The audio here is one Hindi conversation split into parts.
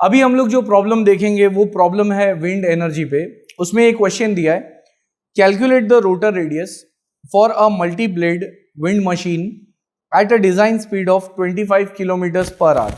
अभी हम लोग जो प्रॉब्लम देखेंगे वो प्रॉब्लम है विंड एनर्जी पे। उसमें एक क्वेश्चन दिया है, calculate the rotor radius for a multi blade wind machine at a design speed of 25 kilometre per hour.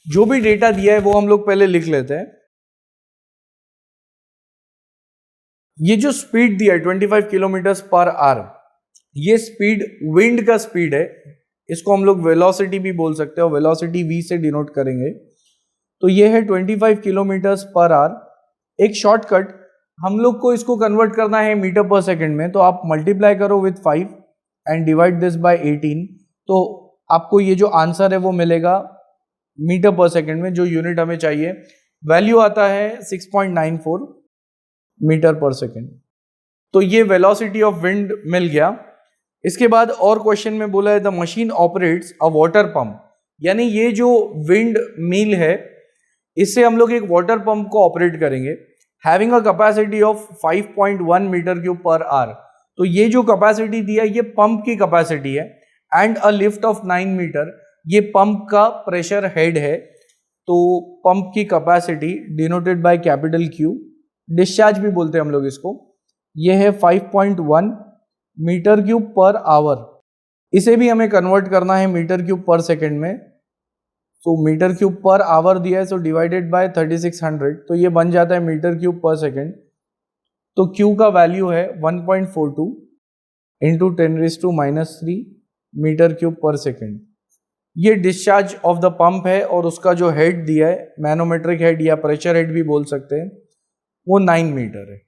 जो भी डेटा दिया है वो हम लोग पहले लिख लेते हैं। ये जो स्पीड दिया है 25 किलोमीटर पर आवर, ये स्पीड विंड का स्पीड है। इसको हम लोग वेलोसिटी भी बोल सकते हैं और वेलोसिटी v से डिनोट करेंगे। तो ये है 25 किलोमीटर पर आवर। एक शॉर्टकट, हम लोग को इसको कन्वर्ट करना है मीटर पर सेकंड में, तो आप मल्टीप्लाई करो with 5 and divide this by 18, तो आपको ये जो आंसर है वो मिलेगा मीटर पर सेकंड में। जो यूनिट हमें चाहिए वैल्यू आता है 6.94 मीटर पर सेकंड। तो ये वेलोसिटी ऑफ विंड मिल गया। इसके बाद और क्वेश्चन में बोला है the machine operates a water pump, यानी ये जो विंड मिल है इससे हम लोग एक वाटर पंप को ऑपरेट करेंगे, having a capacity of 5.1 meter cube per hour. तो ये जो कैपेसिटी दिया ये पंप की कैपेसिटी है and a lift of 9 meter, ये पंप का प्रेशर हेड है। तो पंप की capacity denoted by capital Q, discharge भी बोलते हैं हम लोग इसको, ये है 5.1 मीटर क्यूब पर आवर। इसे भी हमें कन्वर्ट करना है मीटर क्यूब पर सेकंड में। तो मीटर क्यूब पर आवर दिया है, सो डिवाइडेड बाय 3600, तो ये बन जाता है मीटर क्यूब पर सेकंड। तो Q का वैल्यू है 1.42 इंटू 10⁻³ मीटर क्यूब पर सेकंड। ये डिस्चार्ज ऑफ द पंप है और उसका जो हेड दिया है, मैनोमेट्रिक हेड या प्रेशर हेड भी बोल सकते हैं, वो 9 मीटर है।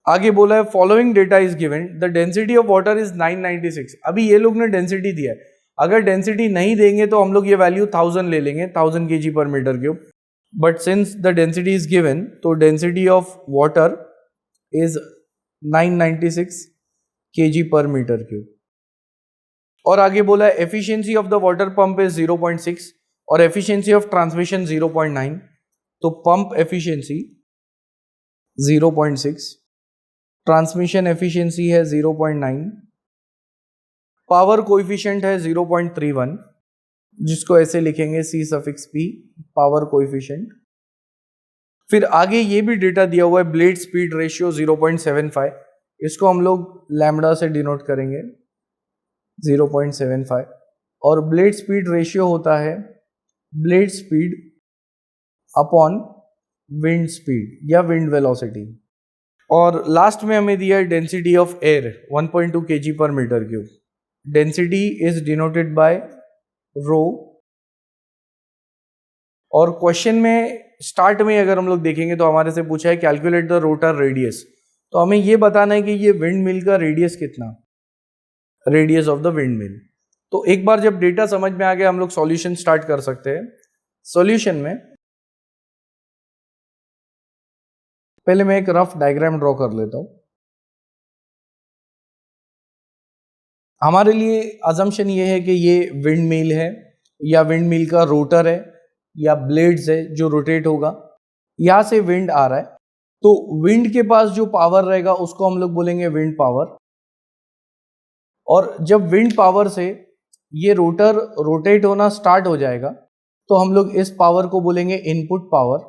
आगे बोला है following data is given, the density of water is 996। अभी ये लोग ने डेंसिटी दिया है, अगर डेंसिटी नहीं देंगे तो हम लोग ये वैल्यू 1000 ले लेंगे, 1000 kg per metre cube. But since the density is given, तो density of water is 996 kg per metre cube. और आगे बोला है efficiency of the water pump is 0.6 और एफिशिएंसी ऑफ ट्रांसमिशन 0.9। तो पंप एफिशिएंसी 0.6, ट्रांसमिशन एफिशिएंसी है 0.9, पावर कोएफिशिएंट है 0.31, जिसको ऐसे लिखेंगे C∗P, पावर कोएफिशिएंट। फिर आगे ये भी डेटा दिया हुआ है ब्लेड स्पीड रेशियो 0.75, इसको हम लोग लैम्बडा से डिनोट करेंगे 0.75। और ब्लेड स्पीड रेशियो होता है blade speed upon wind speed या विंड वेलोसिटी। और लास्ट में हमें दिया है density of air 1.2 kg per metre cube. Density is denoted by rho. और क्वेश्चन में स्टार्ट में अगर हम लोग देखेंगे तो हमारे से पूछा है कैलकुलेट द रोटर रेडियस, तो हमें ये बताना है कि ये विंड मिल का रेडियस कितना, radius of the wind mill. तो एक बार जब डेटा समझ में आ गया हम लोग सॉल्यूशन स्टार्ट कर सकते हैं। सॉल्यूशन में पहले मैं एक रफ डायग्राम ड्रॉ कर लेता हूं। हमारे लिए अजम्पशन ये है कि ये विंड मिल है या विंड मिल का रोटर है या ब्लेड्स है जो रोटेट होगा, यहां से विंड आ रहा है। तो विंड के पास जो पावर रहेगा उसको हम लोग बोलेंगे विंड पावर। और जब विंड पावर से ये रोटर रोटेट होना स्टार्ट हो जाएगा तो हम लोग इस पावर को बोलेंगे इनपुट पावर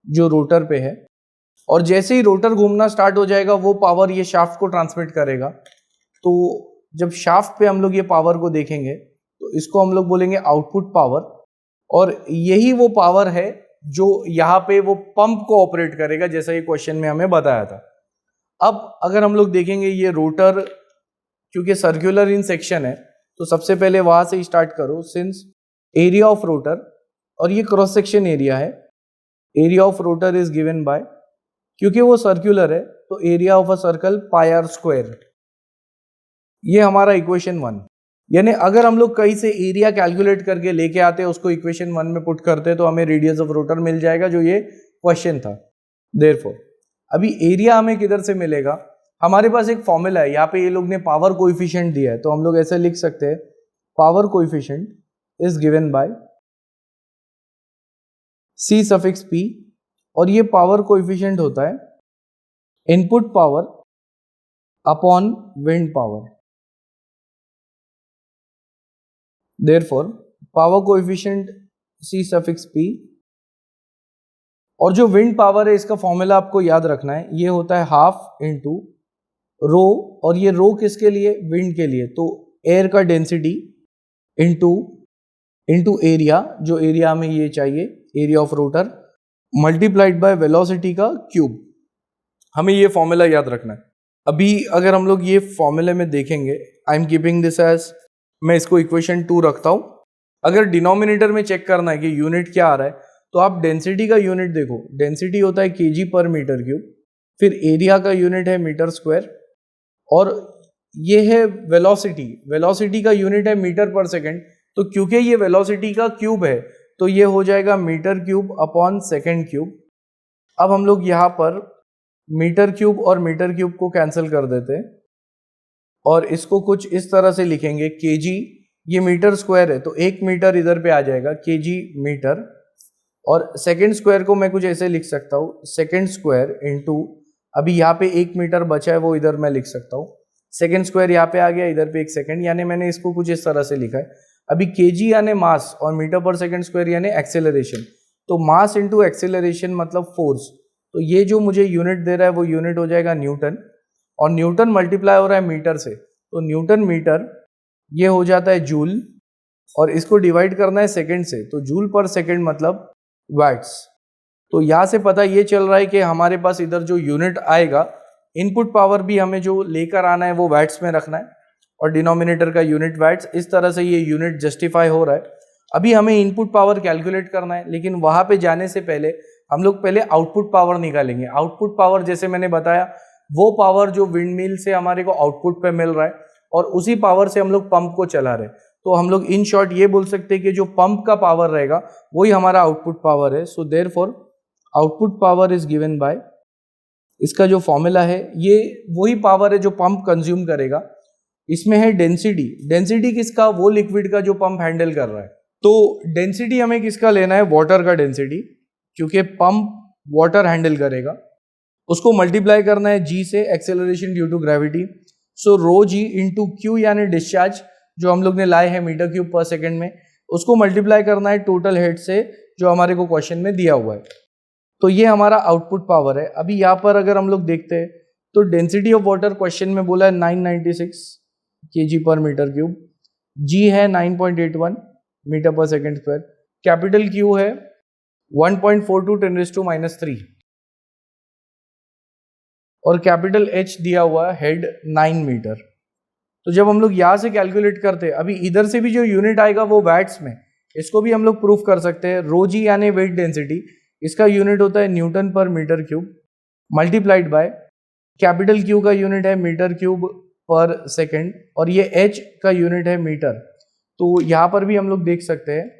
जो रोटर पे है। और जैसे ही रोटर घूमना स्टार्ट हो जाएगा वो पावर ये शाफ्ट को ट्रांसमिट करेगा। तो जब शाफ्ट पे हम लोग ये पावर को देखेंगे तो इसको हम लोग बोलेंगे आउटपुट पावर। और यही वो पावर है जो यहाँ पे वो पंप को ऑपरेट करेगा, जैसा ये क्वेश्चन में हमें बताया था। अब अगर हम लोग देखेंगे ये रोटर क्योंकि सर्कुलर इन सेक्शन है, तो सबसे पहले वहां से स्टार्ट करो। सिंस एरिया ऑफ रोटर, और ये क्रॉस सेक्शन एरिया है, area of rotor is given by, क्योंकि वो सर्कुलर है तो area of a circle πr²। ये हमारा इक्वेशन 1। यानी अगर हम लोग कहीं से एरिया कैलकुलेट करके लेके आते हैं उसको इक्वेशन 1 में पुट करते तो हमें रेडियस ऑफ रोटर मिल जाएगा जो ये क्वेश्चन था। देयरफॉर अभी एरिया हमें किधर से मिलेगा, हमारे पास एक फॉर्मूला है। यहाँ पे ये लोग ने पावर कोएफिशिएंट दिया है तो हम लोग ऐसे लिख सकते हैं power coefficient is given by C∗P। और ये पावर कोएफिशिएंट होता है input power upon wind power. Therefore, power coefficient C∗P और जो विंड पावर है इसका फॉर्मूला आपको याद रखना है, ये होता है हाफ इंटू रो, और ये रो किसके लिए, विंड के लिए, तो एयर का डेंसिटी इंटू एरिया, जो एरिया हमें ये चाहिए, area of rotor, multiplied by velocity का क्यूब। हमें ये फॉर्मूला याद रखना है। अभी अगर हम लोग ये फॉर्मूले में देखेंगे, I am keeping this as, मैं इसको इक्वेशन 2 रखता हूं। अगर डिनोमिनेटर में चेक करना है कि यूनिट क्या आ रहा है, तो आप डेंसिटी का यूनिट देखो, डेंसिटी होता है केजी पर मीटर क्यूब, फिर एरिया का यूनिट है मीटर स्क्वायर, और ये है वेलोसिटी, वेलोसिटी का यूनिट है मीटर पर सेकेंड। तो क्योंकि ये वेलोसिटी का क्यूब है तो ये हो जाएगा meter cube upon second cube. अब हम लोग यहाँ पर मीटर क्यूब और मीटर क्यूब को कैंसिल कर देते हैं और इसको कुछ इस तरह से लिखेंगे, केजी, ये मीटर स्क्वायर है तो 1 मीटर इधर पे आ जाएगा, केजी मीटर, और सेकेंड स्क्वायर को मैं कुछ ऐसे लिख सकता हूँ, सेकेंड स्क्वायर इंटू, अभी यहाँ पे 1 मीटर बचा है वो इधर मैं लिख सकता हूँ, सेकेंड स्क्वायर यहाँ पे आ गया, इधर पे 1 सेकेंड, यानी मैंने इसको कुछ इस तरह से लिखा है। अभी केजी यानी मास और मीटर पर सेकेंड स्क्वायर यानी एक्सेलरेशन, तो मास इंटू एक्सेलरेशन मतलब फोर्स, तो ये जो मुझे यूनिट दे रहा है वो यूनिट हो जाएगा न्यूटन, और न्यूटन मल्टीप्लाई हो रहा है मीटर से, तो न्यूटन मीटर ये हो जाता है जूल, और इसको डिवाइड करना है सेकेंड से, तो जूल पर सेकेंड मतलब वैट्स। तो यहाँ से पता ये चल रहा है कि हमारे पास इधर जो यूनिट आएगा, इनपुट पावर भी हमें जो लेकर आना है वो वैट्स में रखना है, और डिनोमिनेटर का यूनिट वैट्स, इस तरह से ये यूनिट जस्टिफाई हो रहा है। अभी हमें इनपुट पावर कैलकुलेट करना है, लेकिन वहां पे जाने से पहले हम लोग पहले आउटपुट पावर निकालेंगे। आउटपुट पावर जैसे मैंने बताया, वो पावर जो विंड मिल से हमारे को आउटपुट पे मिल रहा है, और उसी पावर से हम लोग पंप को चला रहे हैं। तो हम लोग इन शॉर्ट ये बोल सकते हैं कि जो पंप का पावर रहेगा वही हमारा आउटपुट पावर है। So therefore output power is given by, इसका जो फॉर्मूला है ये वही पावर है जो पंप कंज्यूम करेगा। इसमें है डेंसिटी, डेंसिटी किसका, वो लिक्विड का जो पंप हैंडल कर रहा है। तो डेंसिटी हमें किसका लेना है, वाटर का डेंसिटी, क्योंकि पंप वाटर हैंडल करेगा। उसको मल्टीप्लाई करना है जी से, acceleration due to gravity, so rho G into Q यानी डिस्चार्ज जो हम लोग ने लाए हैं मीटर क्यूब पर सेकेंड में, उसको मल्टीप्लाई करना है टोटल हेड से जो हमारे को क्वेश्चन में दिया हुआ है। तो ये हमारा आउटपुट पावर है। अभी यहाँ पर अगर हम लोग देखते हैं तो डेंसिटी ऑफ वाटर क्वेश्चन में बोला है 996 केजी पर मीटर क्यूब, जी है 9.81 मीटर पर सेकेंड स्क्वायर, कैपिटल क्यू है 1.42 10⁻³ और कैपिटल एच दिया हुआ है हेड 9 मीटर। तो जब हम लोग यहां से कैलकुलेट करते हैं, अभी इधर से भी जो यूनिट आएगा वो वैट्स में, इसको भी हम लोग प्रूफ कर सकते हैं। रो जी यानी वेट डेंसिटी, इसका यूनिट होता है newton per metre cube, multiplied by capital Q का यूनिट है मीटर क्यूब पर सेकेंड, और ये एच का यूनिट है मीटर। तो यहाँ पर भी हम लोग देख सकते हैं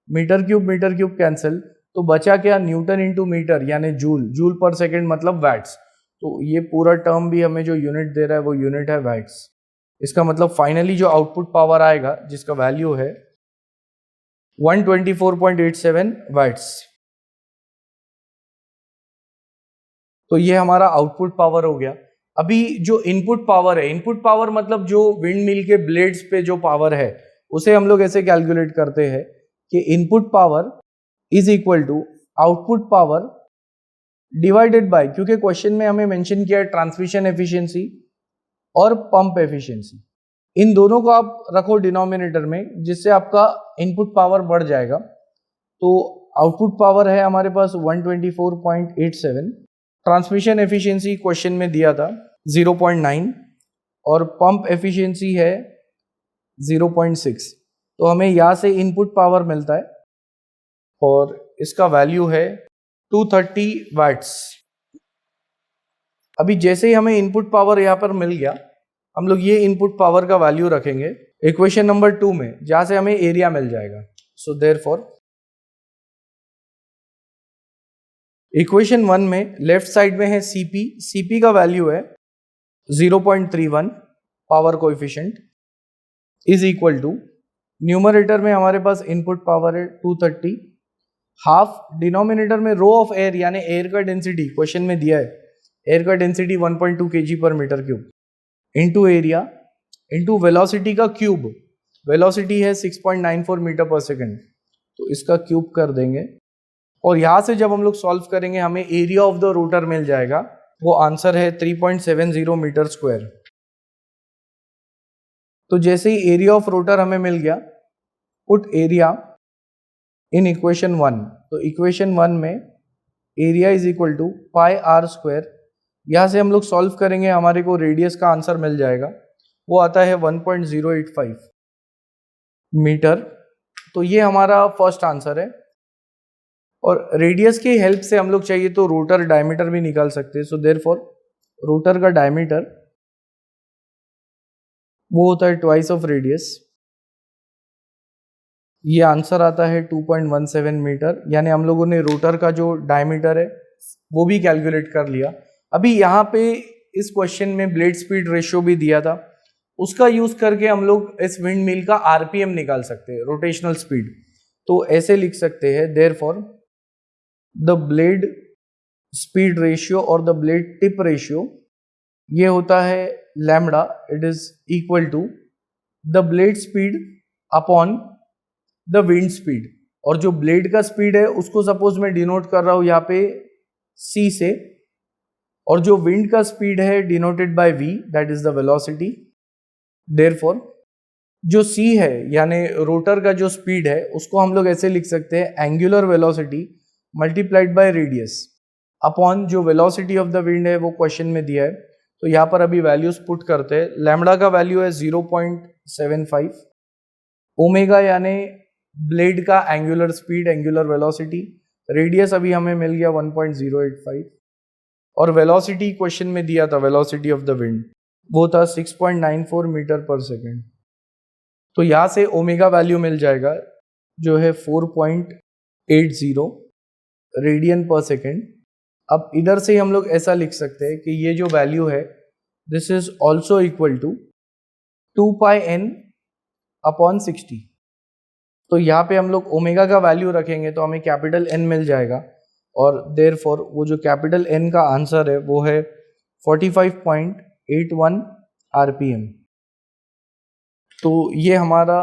मीटर क्यूब कैंसिल, तो बचा क्या, न्यूटन इंटू मीटर यानी जूल, जूल पर सेकेंड मतलब वैट्स। तो ये पूरा टर्म भी हमें जो यूनिट दे रहा है वो यूनिट है वैट्स। इसका मतलब फाइनली जो आउटपुट पावर आएगा जिसका वैल्यू है 124.87 वैट्स। तो ये हमारा आउटपुट पावर हो गया। अभी जो इनपुट पावर है, इनपुट पावर मतलब जो विंड मिल के ब्लेड्स पे जो पावर है उसे हम लोग ऐसे कैलकुलेट करते हैं कि input power is equal to output power divided by, क्योंकि क्वेश्चन में हमें मेंशन किया है ट्रांसमिशन एफिशिएंसी और पंप एफिशिएंसी, इन दोनों को आप रखो डिनोमिनेटर में जिससे आपका इनपुट पावर बढ़ जाएगा। तो आउटपुट पावर है हमारे पास 124.87, ट्रांसमिशन एफिशिएंसी क्वेश्चन में दिया था 0.9 और पंप एफिशिएंसी है 0.6। तो हमें यहाँ से इनपुट पावर मिलता है और इसका वैल्यू है 230 वैट्स। अभी जैसे ही हमें इनपुट पावर यहाँ पर मिल गया, हम लोग ये इनपुट पावर का वैल्यू रखेंगे इक्वेशन नंबर 2 में, जहां से हमें एरिया मिल जाएगा। सो देयरफॉर इक्वेशन 1 में लेफ्ट साइड में है सीपी, सीपी का वैल्यू है 0.31 power coefficient is equal to, numerator में हमारे पास इनपुट पावर है 230, हाफ डिनोमिनेटर में रो ऑफ एयर यानी एयर का डेंसिटी क्वेश्चन में दिया है, एयर का density 1.2 kg per metre cube into area into velocity का क्यूब, वेलोसिटी है 6.94 मीटर पर सेकेंड, तो इसका क्यूब कर देंगे और यहां से जब हम लोग सॉल्व करेंगे हमें एरिया ऑफ द रोटर मिल जाएगा, वो आंसर है 3.70 मीटर स्क्वायर। तो जैसे ही एरिया ऑफ रोटर हमें मिल गया, पुट एरिया इन इक्वेशन 1। तो इक्वेशन 1 में area is equal to pi r square, यहां से हम लोग सॉल्व करेंगे, हमारे को रेडियस का आंसर मिल जाएगा, वो आता है 1.085 मीटर। तो ये हमारा फर्स्ट आंसर है। और रेडियस की हेल्प से हम लोग चाहिए तो रोटर डायमीटर भी निकाल सकते हैं। सो देयरफॉर रोटर का डायमीटर वो होता है ट्वाइस ऑफ रेडियस। ये आंसर आता है 2.17 मीटर, यानी हम लोगों ने रोटर का जो डायमीटर है वो भी कैलकुलेट कर लिया। अभी यहाँ पे इस क्वेश्चन में ब्लेड स्पीड रेशियो भी दिया था, उसका यूज करके हम लोग इस विंड मिल का आरपीएम निकाल सकते हैं, रोटेशनल स्पीड। तो ऐसे लिख सकते हैं, therefore the blade speed ratio और द ब्लेड टिप रेशियो ये होता है lambda, it is equal to the blade speed upon the wind speed. और जो ब्लेड का स्पीड है उसको सपोज मैं डिनोट कर रहा हूं यहाँ पे c से, और जो विंड का स्पीड है denoted by v, that is the velocity. Therefore जो c है यानी रोटर का जो स्पीड है उसको हम लोग ऐसे लिख सकते हैं, angular velocity multiplied by radius upon जो वेलोसिटी ऑफ द विंड है वो क्वेश्चन में दिया है। तो यहाँ पर अभी वैल्यूज पुट करते हैं। लैम्डा का वैल्यू है 0.75, ओमेगा यानी ब्लेड का angular speed, angular velocity, radius अभी हमें मिल गया 1.085, और वेलोसिटी क्वेश्चन में दिया था, वेलोसिटी ऑफ द विंड वो था 6.94 मीटर पर सेकेंड। तो यहाँ से ओमेगा वैल्यू मिल जाएगा जो है 4.80 रेडियन पर सेकेंड। अब इधर से हम लोग ऐसा लिख सकते हैं कि ये जो वैल्यू है this is also equal to 2 pi n upon 60। तो यहाँ पे हम लोग ओमेगा का वैल्यू रखेंगे तो हमें कैपिटल N मिल जाएगा, और देयरफॉर वो जो कैपिटल N का आंसर है वो है 45.81 आरपीएम। तो ये हमारा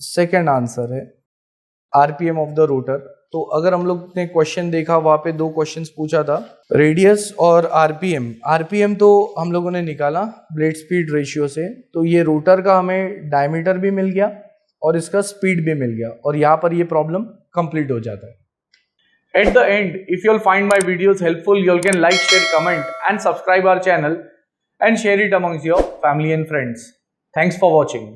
सेकेंड आंसर है, आरपीएम ऑफ द रोटर। तो अगर हम लोग ने क्वेश्चन देखा, वहां पे दो क्वेश्चंस पूछा था, रेडियस और आरपीएम। आरपीएम तो हम लोगों ने निकाला ब्लेड स्पीड रेशियो से, तो ये रोटर का हमें डायमीटर भी मिल गया और इसका स्पीड भी मिल गया, और यहाँ पर ये प्रॉब्लम कंप्लीट हो जाता है। At the end, if you'll find my videos helpful, you can like, share, comment and subscribe our channel and share it amongst your family and friends. Thanks for watching.